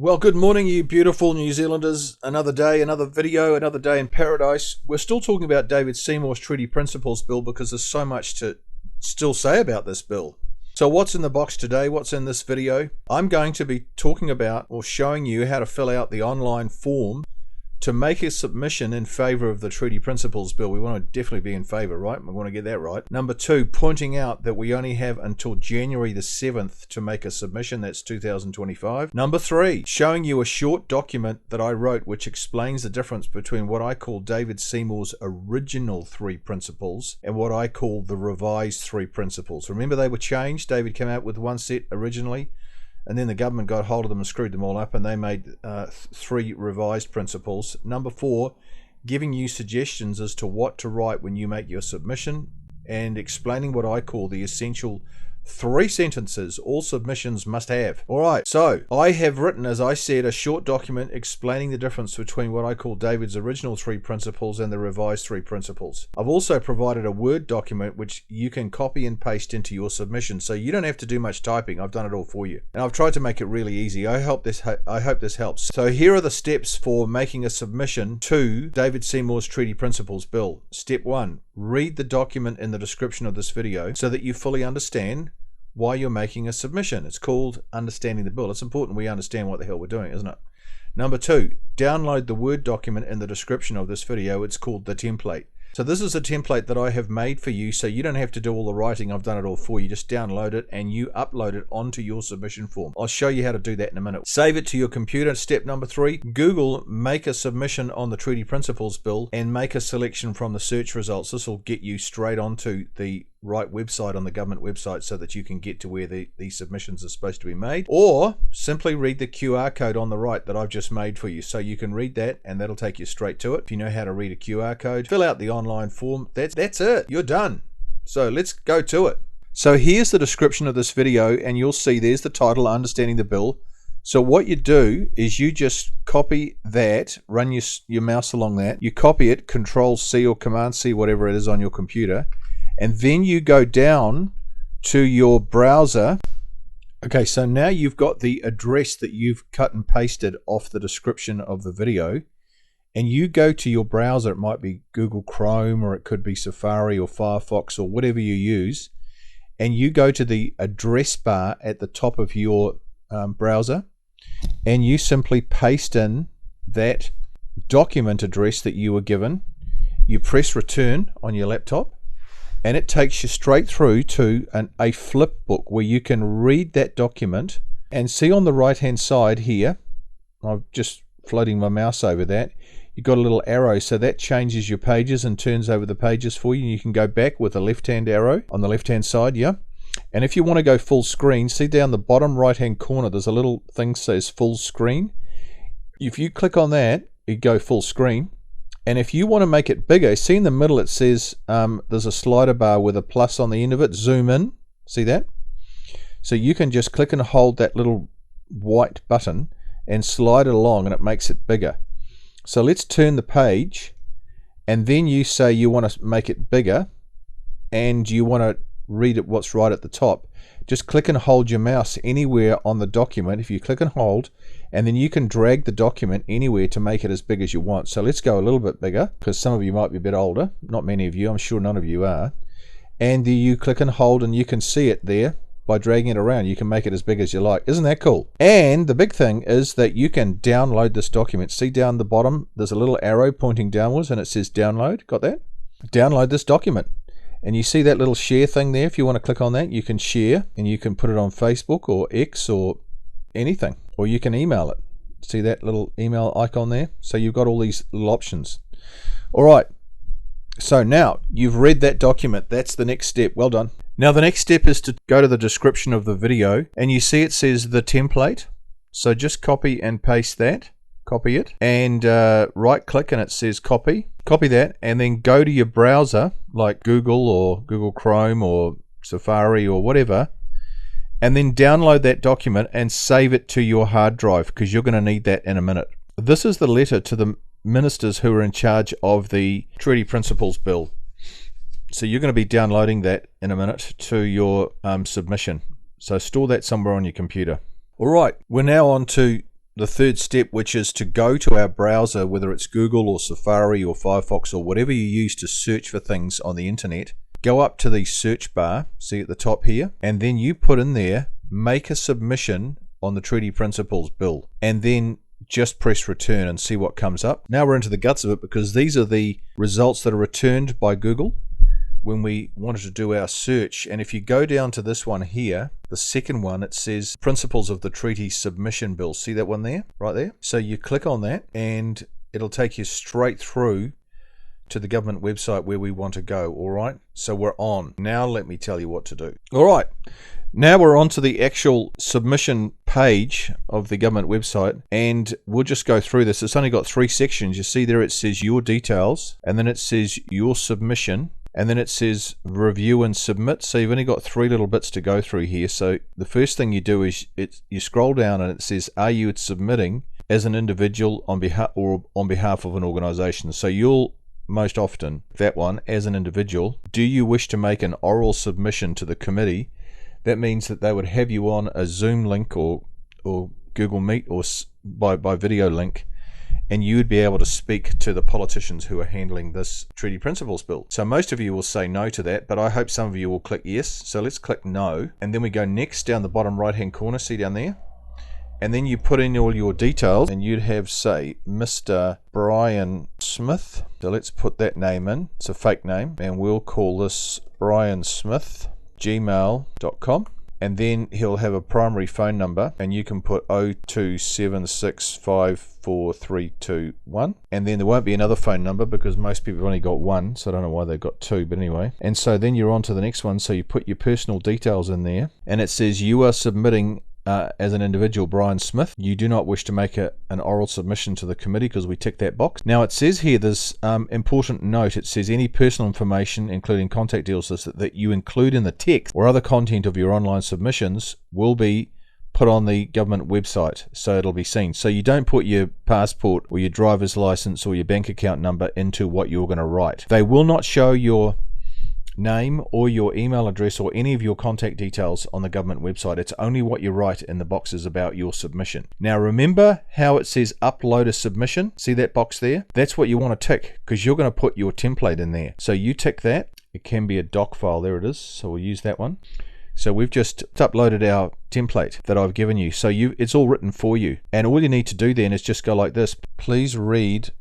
Well, good morning, you beautiful New Zealanders. Another day, another video, another day in paradise. We're still talking about David Seymour's Treaty Principles Bill because there's so much to still say about this bill. So what's in the box today? What's in this video? I'm going to be talking about or showing you how to fill out the online form to make a submission in favour of the Treaty Principles Bill. We want to definitely be in favour, right? We want to get that right. Number two, pointing out that we only have until January the 7th to make a submission. That's 2025. Number three, showing you a short document that I wrote which explains the difference between what I call David Seymour's original three principles and what I call the revised three principles. Remember, they were changed. David came out with one set originally, and then the government got hold of them and screwed them all up, and they made three revised principles. Number four, giving you suggestions as to what to write when you make your submission, and explaining what I call the essential three sentences all submissions must have. All right, so I have written, as I said, a short document explaining the difference between what I call David's original three principles and the revised three principles. I've also provided a Word document which you can copy and paste into your submission, so you don't have to do much typing. I've done it all for you, and I've tried to make it really easy. I hope this helps. So here are the steps for making a submission to David Seymour's Treaty Principles Bill. Step one, read the document in the description of this video so that you fully understand why you're making a submission. It's called Understanding the Bill. It's important we understand what the hell we're doing, isn't it? Number two, download the Word document in the description of this video. It's called the template. So this is a template that I have made for you, so you don't have to do all the writing. I've done it all for you. Just download it and you upload it onto your submission form. I'll show you how to do that in a minute. Save it to your computer. Step number three, Google make a submission on the Treaty Principles Bill and make a selection from the search results. This will get you straight onto the right website on the government website so that you can get to where these submissions are supposed to be made, or simply read the QR code on the right that I've just made for you. So you can read that and that'll take you straight to it. If you know how to read a QR code, fill out the online form. That's it. You're done. So let's go to it. So here's the description of this video, and you'll see there's the title, Understanding the Bill. So what you do is you just copy that, run your mouse along that, you copy it, Control C or Command C, whatever it is on your computer, and then you go down to your browser. Okay, so now you've got the address that you've cut and pasted off the description of the video, and you go to your browser. It might be Google Chrome, or it could be Safari or Firefox or whatever you use, and you go to the address bar at the top of your browser, and you simply paste in that document address that you were given. You press return on your laptop, and it takes you straight through to a flip book where you can read that document and see on the right hand side here, I'm just floating my mouse over that, you've got a little arrow, so that changes your pages and turns over the pages for you, and you can go back with a left hand arrow on the left hand side, yeah. And if you want to go full screen, see down the bottom right hand corner there's a little thing that says full screen. If you click on that, you go full screen. And if you want to make it bigger, see in the middle it says there's a slider bar with a plus on the end of it. Zoom in. See that? So you can just click and hold that little white button and slide it along, and it makes it bigger. So let's turn the page, and then you say you want to make it bigger and you want to read it what's right at the top. Just click and hold your mouse anywhere on the document. If you click and hold, and then you can drag the document anywhere to make it as big as you want. So let's go a little bit bigger, because some of you might be a bit older. Not many of you, I'm sure none of you are. And you click and hold, and you can see it there by dragging it around. You can make it as big as you like. Isn't that cool? And the big thing is that you can download this document. See down the bottom there's a little arrow pointing downwards, and it says download. Got that? Download this document. And you see that little share thing there. If you want to click on that, you can share, and you can put it on Facebook or X or anything, or you can email it. See that little email icon there? So you've got all these little options. All right, so now you've read that document. That's the next step. Well done. Now the next step is to go to the description of the video, and you see it says the template. So just copy and paste that. Copy it, and right click, and it says copy. Copy that, and then go to your browser like Google or Google Chrome or Safari or whatever, and then download that document and save it to your hard drive, because you're going to need that in a minute. This is the letter to the ministers who are in charge of the Treaty Principles Bill. So you're going to be downloading that in a minute to your submission. So store that somewhere on your computer. All right, we're now on to the third step, which is to go to our browser, whether it's Google or Safari or Firefox or whatever you use to search for things on the internet. Go up to the search bar, see at the top here, and then you put in there, make a submission on the Treaty Principles Bill, and then just press return and see what comes up. Now we're into the guts of it, because these are the results that are returned by Google when we wanted to do our search. And if you go down to this one here, the second one, it says Principles of the Treaty Submission Bill. See that one there, right there? So you click on that and it'll take you straight through to the government website where we want to go. All right, so we're on. Now let me tell you what to do. All right, now we're on to the actual submission page of the government website, and we'll just go through this. It's only got 3 sections. You see there it says your details, and then it says your submission, and then it says review and submit. So you've only got 3 little bits to go through here. So the first thing you do is you scroll down and it says, are you submitting as an individual on behalf of an organization? So you'll most often, that one, as an individual, do you wish to make an oral submission to the committee? That means that they would have you on a Zoom link or Google Meet or by video link, and you would be able to speak to the politicians who are handling this Treaty Principles Bill. So most of you will say no to that, but I hope some of you will click yes. So let's click no, and then we go next down the bottom right hand corner, see down there, and then you put in all your details, and you'd have, say, Mr. Brian Smith. So let's put that name in. It's a fake name, and we'll call this Brian Smith, gmail.com. And then he'll have a primary phone number, and you can put 0276543321. And then there won't be another phone number because most people have only got one, so I don't know why they've got 2, but anyway. And so then you're on to the next one. So you put your personal details in there, and it says you are submitting as an individual, Brian Smith. You do not wish to make an oral submission to the committee, because we tick that box. Now it says here, there's important note. It says any personal information, including contact details, that you include in the text or other content of your online submissions will be put on the government website, so it'll be seen. So you don't put your passport or your driver's license or your bank account number into what you're going to write. They will not show your name or your email address or any of your contact details on the government website. It's only what you write in the boxes about your submission. Now remember how it says upload a submission? See that box there? That's what you want to tick, because you're going to put your template in there. So you tick that. It can be a doc file. There it is. So we'll use that one. So we've just uploaded our template that I've given you. So it's all written for you. And all you need to do then is just go like this. Please read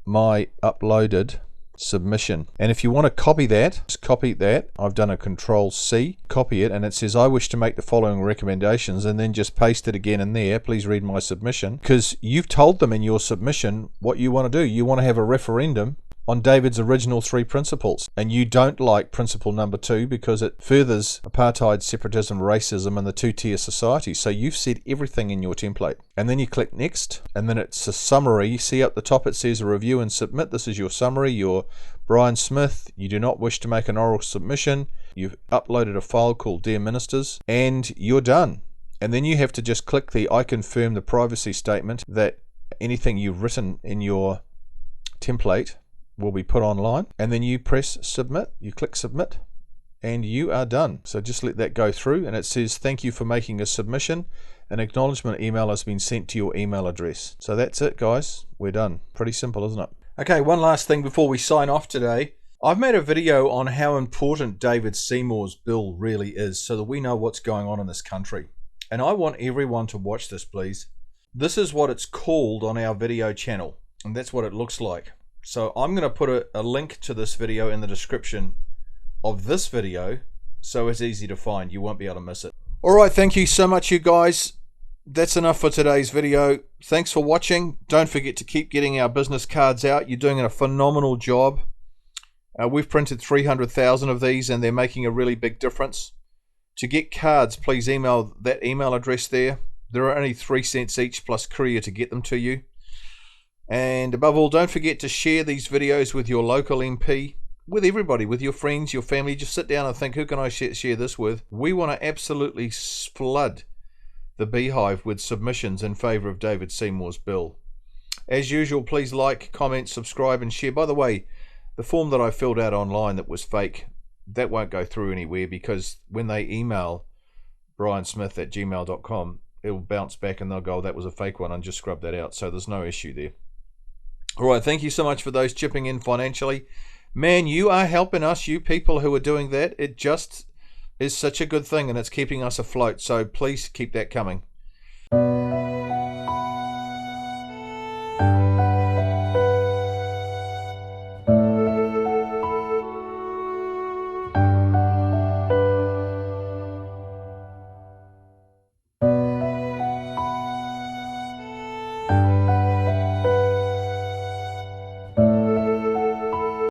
my uploaded submission. And if you want to copy that, just copy that. I've done a Control-C, copy it, and it says I wish to make the following recommendations, and then just paste it again in there. Please read my submission, because you've told them in your submission what you want to do. You want to have a referendum on David's original 3 principles, and you don't like principle number 2 because it furthers apartheid, separatism, racism, and the 2-tier society. So you've said everything in your template. And then you click next, and then it's a summary. You see up the top it says review and submit. This is your summary. You're Brian Smith. You do not wish to make an oral submission. You've uploaded a file called Dear Ministers, and you're done. And then you have to just click the I confirm the privacy statement that anything you've written in your template will be put online, and then you press submit. You click submit, and you are done. So just let that go through, and it says thank you for making a submission. An acknowledgement email has been sent to your email address. So that's it, guys. We're done. Pretty simple, isn't it? Okay, one last thing before we sign off today. I've made a video on how important David Seymour's bill really is, so that we know what's going on in this country. And I want everyone to watch this, please. This is what it's called on our video channel, and that's what it looks like. So I'm going to put a link to this video in the description of this video, so it's easy to find. You won't be able to miss it. Alright, thank you so much, you guys. That's enough for today's video. Thanks for watching. Don't forget to keep getting our business cards out. You're doing a phenomenal job. We've printed 300,000 of these, and they're making a really big difference. To get cards, please email that email address there. There are only 3 cents each plus courier to get them to you. And above all, don't forget to share these videos with your local MP, with everybody, with your friends, your family. Just sit down and think, who can I share this with? We want to absolutely flood the beehive with submissions in favour of David Seymour's bill. As usual, please like, comment, subscribe and share. By the way, the form that I filled out online that was fake, that won't go through anywhere, because when they email briansmith@gmail.com, it'll bounce back and they'll go, that was a fake one, and just scrub that out. So there's no issue there. All right, thank you so much for those chipping in financially. Man, you are helping us, you people who are doing that. It just is such a good thing, and it's keeping us afloat. So please keep that coming.